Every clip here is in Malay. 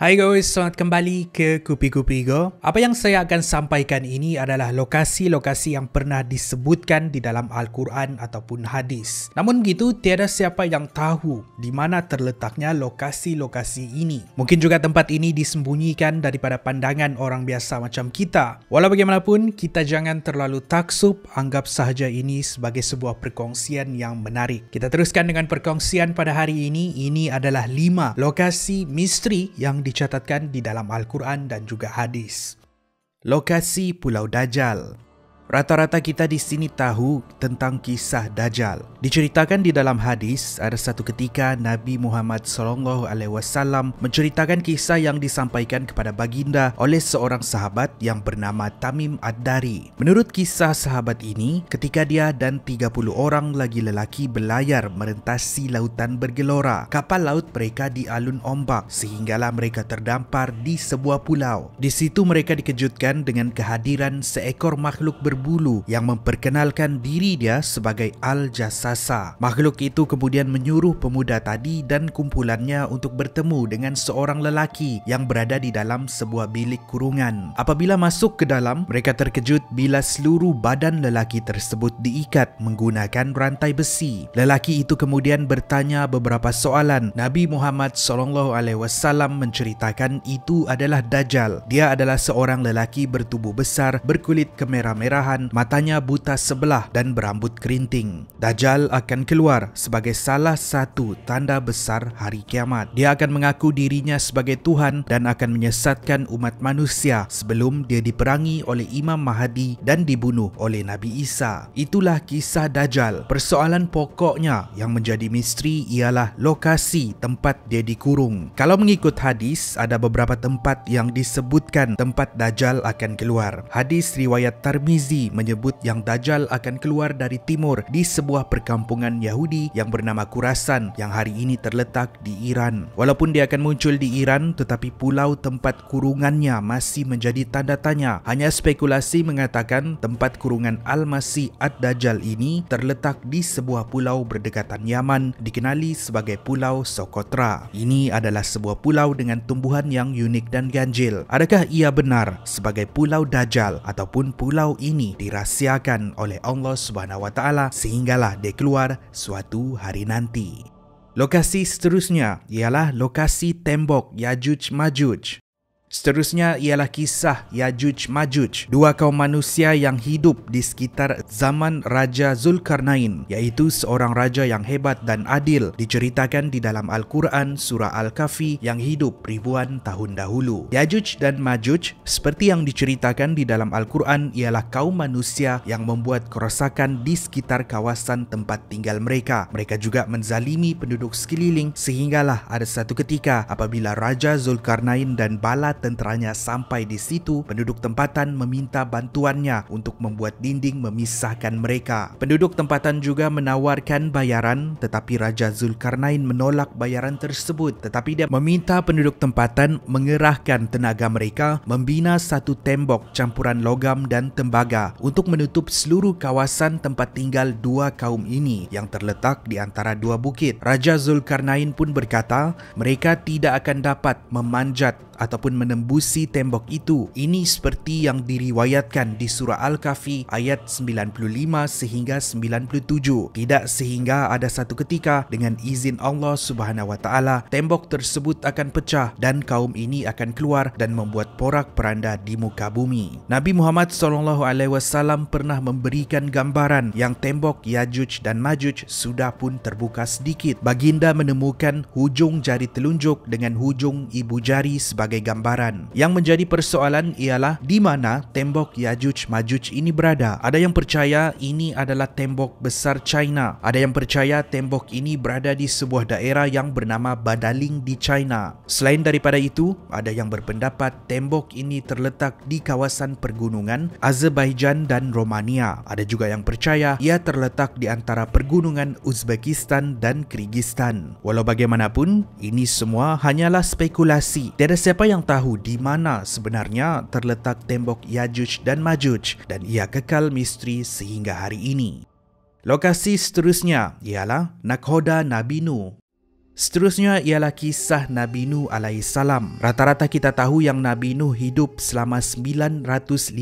Hai guys, selamat kembali ke Kupi-Kupi Go. Apa yang saya akan sampaikan ini adalah lokasi-lokasi yang pernah disebutkan di dalam Al-Quran ataupun hadis. Namun begitu, tiada siapa yang tahu di mana terletaknya lokasi-lokasi ini. Mungkin juga tempat ini disembunyikan daripada pandangan orang biasa macam kita. Walau bagaimanapun, kita jangan terlalu taksub, anggap sahaja ini sebagai sebuah perkongsian yang menarik. Kita teruskan dengan perkongsian pada hari ini. Ini adalah 5 lokasi misteri yang dicatatkan di dalam Al-Quran dan juga hadis. Lokasi Pulau Dajjal. Rata-rata kita di sini tahu tentang kisah Dajjal. Diceritakan di dalam hadis, ada satu ketika Nabi Muhammad SAW menceritakan kisah yang disampaikan kepada baginda oleh seorang sahabat yang bernama Tamim Ad-Dari. Menurut kisah sahabat ini, ketika dia dan 30 orang lagi lelaki berlayar merentasi lautan bergelora, kapal laut mereka dialun ombak sehinggalah mereka terdampar di sebuah pulau. Di situ mereka dikejutkan dengan kehadiran seekor makhluk berbulu yang memperkenalkan diri dia sebagai Al-Jassasa. Makhluk itu kemudian menyuruh pemuda tadi dan kumpulannya untuk bertemu dengan seorang lelaki yang berada di dalam sebuah bilik kurungan. Apabila masuk ke dalam, mereka terkejut bila seluruh badan lelaki tersebut diikat menggunakan rantai besi. Lelaki itu kemudian bertanya beberapa soalan. Nabi Muhammad SAW menceritakan itu adalah Dajjal. Dia adalah seorang lelaki bertubuh besar, berkulit kemerah-merahan, matanya buta sebelah dan berambut kerinting. Dajjal akan keluar sebagai salah satu tanda besar hari kiamat. Dia akan mengaku dirinya sebagai Tuhan dan akan menyesatkan umat manusia sebelum dia diperangi oleh Imam Mahdi dan dibunuh oleh Nabi Isa. Itulah kisah Dajjal. Persoalan pokoknya yang menjadi misteri ialah lokasi tempat dia dikurung. Kalau mengikut hadis, ada beberapa tempat yang disebutkan tempat Dajjal akan keluar. Hadis riwayat Tirmizi menyebut yang Dajjal akan keluar dari timur di sebuah perkampungan Yahudi yang bernama Khurasan yang hari ini terletak di Iran. Walaupun dia akan muncul di Iran, tetapi pulau tempat kurungannya masih menjadi tanda tanya. Hanya spekulasi mengatakan tempat kurungan Al-Masih Ad-Dajjal ini terletak di sebuah pulau berdekatan Yaman dikenali sebagai Pulau Socotra. Ini adalah sebuah pulau dengan tumbuhan yang unik dan ganjil. Adakah ia benar sebagai Pulau Dajjal ataupun pulau ini dirahsiakan oleh Allah Subhanahu wa taala sehinggalah dia keluar suatu hari nanti. Lokasi seterusnya ialah lokasi tembok Yajuj Majuj. Seterusnya ialah kisah Yajuj Majuj, dua kaum manusia yang hidup di sekitar zaman Raja Zulkarnain, iaitu seorang raja yang hebat dan adil, diceritakan di dalam Al-Quran surah Al-Kahfi yang hidup ribuan tahun dahulu. Yajuj dan Majuj seperti yang diceritakan di dalam Al-Quran ialah kaum manusia yang membuat kerosakan di sekitar kawasan tempat tinggal mereka. Mereka juga menzalimi penduduk sekeliling sehinggalah ada satu ketika apabila Raja Zulkarnain dan bala tenteranya sampai di situ, penduduk tempatan meminta bantuannya untuk membuat dinding memisahkan mereka. Penduduk tempatan juga menawarkan bayaran, tetapi Raja Zulkarnain menolak bayaran tersebut. Tetapi dia meminta penduduk tempatan mengerahkan tenaga mereka membina satu tembok campuran logam dan tembaga untuk menutup seluruh kawasan tempat tinggal dua kaum ini yang terletak di antara dua bukit. Raja Zulkarnain pun berkata, mereka tidak akan dapat memanjat ataupun menembusi tembok itu. Ini seperti yang diriwayatkan di surah Al-Kahfi ayat 95 sehingga 97. Tidak sehingga ada satu ketika dengan izin Allah Subhanahu wa taala tembok tersebut akan pecah dan kaum ini akan keluar dan membuat porak-poranda di muka bumi. Nabi Muhammad SAW pernah memberikan gambaran yang tembok Yajuj dan Majuj sudah pun terbuka sedikit. Baginda menemukan hujung jari telunjuk dengan hujung ibu jari sebagai gambaran. Yang menjadi persoalan ialah di mana tembok Yajuj Majuj ini berada. Ada yang percaya ini adalah tembok besar China. Ada yang percaya tembok ini berada di sebuah daerah yang bernama Badaling di China. Selain daripada itu, ada yang berpendapat tembok ini terletak di kawasan pergunungan Azerbaijan dan Romania. Ada juga yang percaya ia terletak di antara pergunungan Uzbekistan dan Kyrgyzstan. Walau bagaimanapun, ini semua hanyalah spekulasi. Tiada siapa yang tahu di mana sebenarnya terletak tembok Yajuj dan Majuj dan ia kekal misteri sehingga hari ini. Lokasi seterusnya ialah Nakhoda Nabi Nuh. Seterusnya ialah kisah Nabi Nuh alaihissalam. Rata-rata kita tahu yang Nabi Nuh hidup selama 950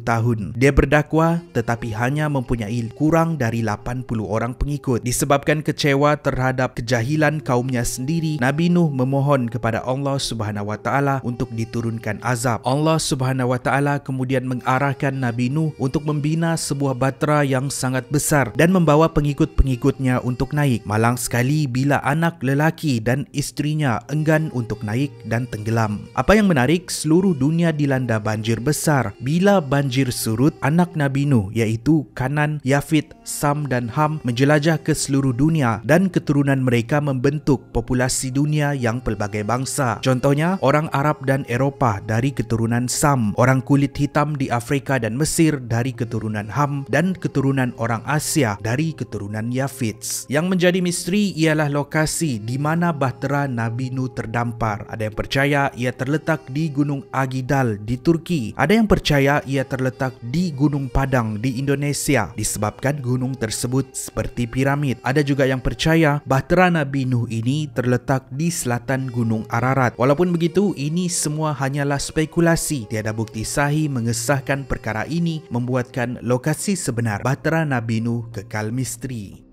tahun. Dia berdakwah tetapi hanya mempunyai kurang dari 80 orang pengikut. Disebabkan kecewa terhadap kejahilan kaumnya sendiri, Nabi Nuh memohon kepada Allah Subhanahu wa taala untuk diturunkan azab. Allah Subhanahu wa taala kemudian mengarahkan Nabi Nuh untuk membina sebuah batra yang sangat besar dan membawa pengikut-pengikutnya untuk naik. Malang sekali bila anak lelaki dan istrinya enggan untuk naik dan tenggelam. Apa yang menarik, seluruh dunia dilanda banjir besar. Bila banjir surut, anak Nabi Nuh iaitu Kanan, Yafit, Sam dan Ham menjelajah ke seluruh dunia dan keturunan mereka membentuk populasi dunia yang pelbagai bangsa. Contohnya, orang Arab dan Eropah dari keturunan Sam, orang kulit hitam di Afrika dan Mesir dari keturunan Ham, dan keturunan orang Asia dari keturunan Yafits. Yang menjadi misteri ialah lokasi di mana bahtera Nabi Nuh terdampar. Ada yang percaya ia terletak di Gunung Agidal di Turki. Ada yang percaya ia terletak di Gunung Padang di Indonesia disebabkan gunung tersebut seperti piramid. Ada juga yang percaya bahtera Nabi Nuh ini terletak di selatan Gunung Ararat. Walaupun begitu, ini semua hanyalah spekulasi. Tiada bukti sahih mengesahkan perkara ini, membuatkan lokasi sebenar bahtera Nabi Nuh kekal misteri.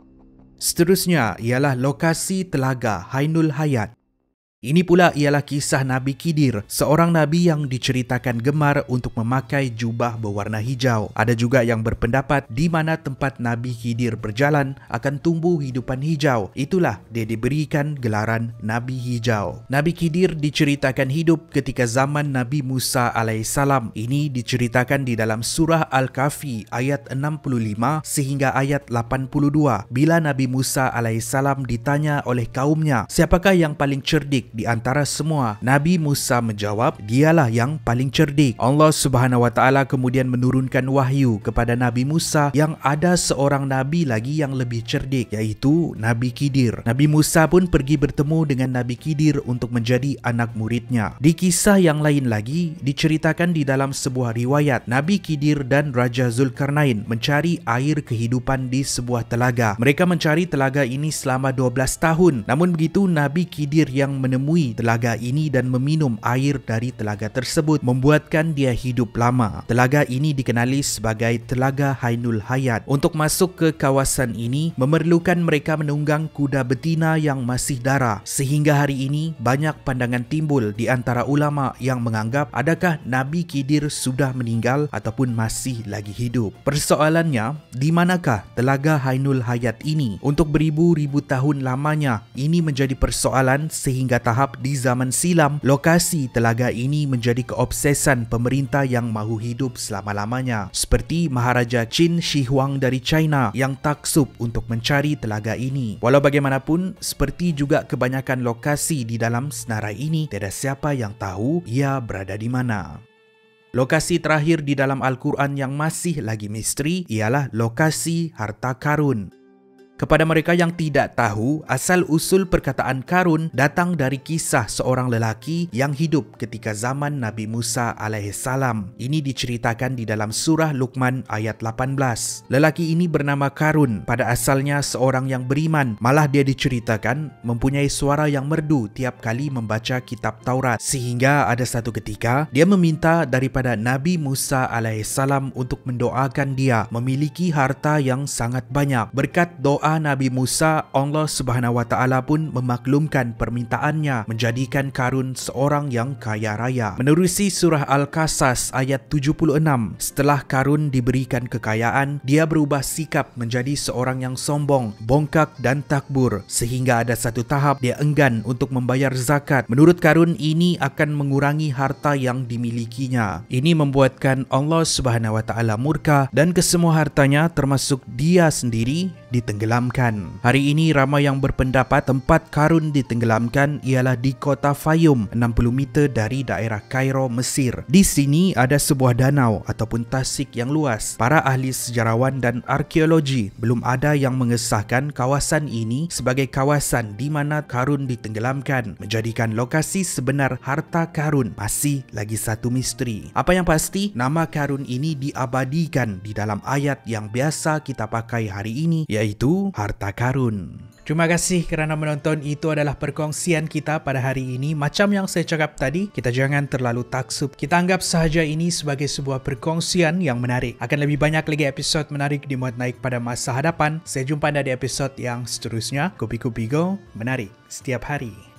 Seterusnya ialah lokasi Telaga Ainul Hayat. Ini pula ialah kisah Nabi Khidir, seorang Nabi yang diceritakan gemar untuk memakai jubah berwarna hijau. Ada juga yang berpendapat di mana tempat Nabi Khidir berjalan akan tumbuh hidupan hijau. Itulah dia diberikan gelaran Nabi Hijau. Nabi Khidir diceritakan hidup ketika zaman Nabi Musa alaihissalam. Ini diceritakan di dalam surah Al-Kahfi ayat 65 sehingga ayat 82. Bila Nabi Musa alaihissalam ditanya oleh kaumnya, siapakah yang paling cerdik di antara semua? Nabi Musa menjawab, dialah yang paling cerdik. Allah Subhanahu wa taala kemudian menurunkan wahyu kepada Nabi Musa yang ada seorang nabi lagi yang lebih cerdik, yaitu Nabi Khidir. Nabi Musa pun pergi bertemu dengan Nabi Khidir untuk menjadi anak muridnya. Di kisah yang lain lagi diceritakan di dalam sebuah riwayat, Nabi Khidir dan Raja Zulkarnain mencari air kehidupan di sebuah telaga. Mereka mencari telaga ini selama 12 tahun. Namun begitu, Nabi Khidir yang menemui telaga ini dan meminum air dari telaga tersebut membuatkan dia hidup lama. Telaga ini dikenali sebagai Telaga Ainul Hayat. Untuk masuk ke kawasan ini memerlukan mereka menunggang kuda betina yang masih dara. Sehingga hari ini banyak pandangan timbul di antara ulama yang menganggap adakah Nabi Khidir sudah meninggal ataupun masih lagi hidup. Persoalannya, di manakah Telaga Ainul Hayat ini? Untuk beribu-ribu tahun lamanya ini menjadi persoalan sehingga tahap di zaman silam, lokasi telaga ini menjadi keobsesan pemerintah yang mahu hidup selama-lamanya. Seperti Maharaja Qin Shi Huang dari China yang taksub untuk mencari telaga ini. Walau bagaimanapun, seperti juga kebanyakan lokasi di dalam senarai ini, tiada siapa yang tahu ia berada di mana. Lokasi terakhir di dalam Al-Quran yang masih lagi misteri ialah lokasi harta karun. Kepada mereka yang tidak tahu, asal-usul perkataan karun datang dari kisah seorang lelaki yang hidup ketika zaman Nabi Musa alaihissalam. Ini diceritakan di dalam surah Luqman ayat 18. Lelaki ini bernama Karun, pada asalnya seorang yang beriman, malah dia diceritakan mempunyai suara yang merdu tiap kali membaca kitab Taurat. Sehingga ada satu ketika, dia meminta daripada Nabi Musa alaihissalam untuk mendoakan dia memiliki harta yang sangat banyak. Berkat doa Nabi Musa, Allah Subhanahu wa taala pun memaklumkan permintaannya, menjadikan Karun seorang yang kaya raya. Menerusi surah Al-Qasas ayat 76, setelah Karun diberikan kekayaan, dia berubah sikap menjadi seorang yang sombong, bongkak dan takbur, sehingga ada satu tahap dia enggan untuk membayar zakat. Menurut Karun, ini akan mengurangi harta yang dimilikinya. Ini membuatkan Allah Subhanahu wa taala murka dan kesemua hartanya termasuk dia sendiri ditenggelamkan. Hari ini ramai yang berpendapat tempat Karun ditenggelamkan ialah di kota Fayum, 60 meter dari daerah Kairo, Mesir. Di sini ada sebuah danau ataupun tasik yang luas. Para ahli sejarawan dan arkeologi belum ada yang mengesahkan kawasan ini sebagai kawasan di mana Karun ditenggelamkan, menjadikan lokasi sebenar harta Karun masih lagi satu misteri. Apa yang pasti, nama Karun ini diabadikan di dalam ayat yang biasa kita pakai hari ini, iaitu harta karun. Terima kasih kerana menonton. Itu adalah perkongsian kita pada hari ini. Macam yang saya cakap tadi, kita jangan terlalu taksub. Kita anggap sahaja ini sebagai sebuah perkongsian yang menarik. Akan lebih banyak lagi episod menarik di Muat Naik pada masa hadapan. Saya jumpa anda di episod yang seterusnya. Kopi Kopi Go, menarik setiap hari.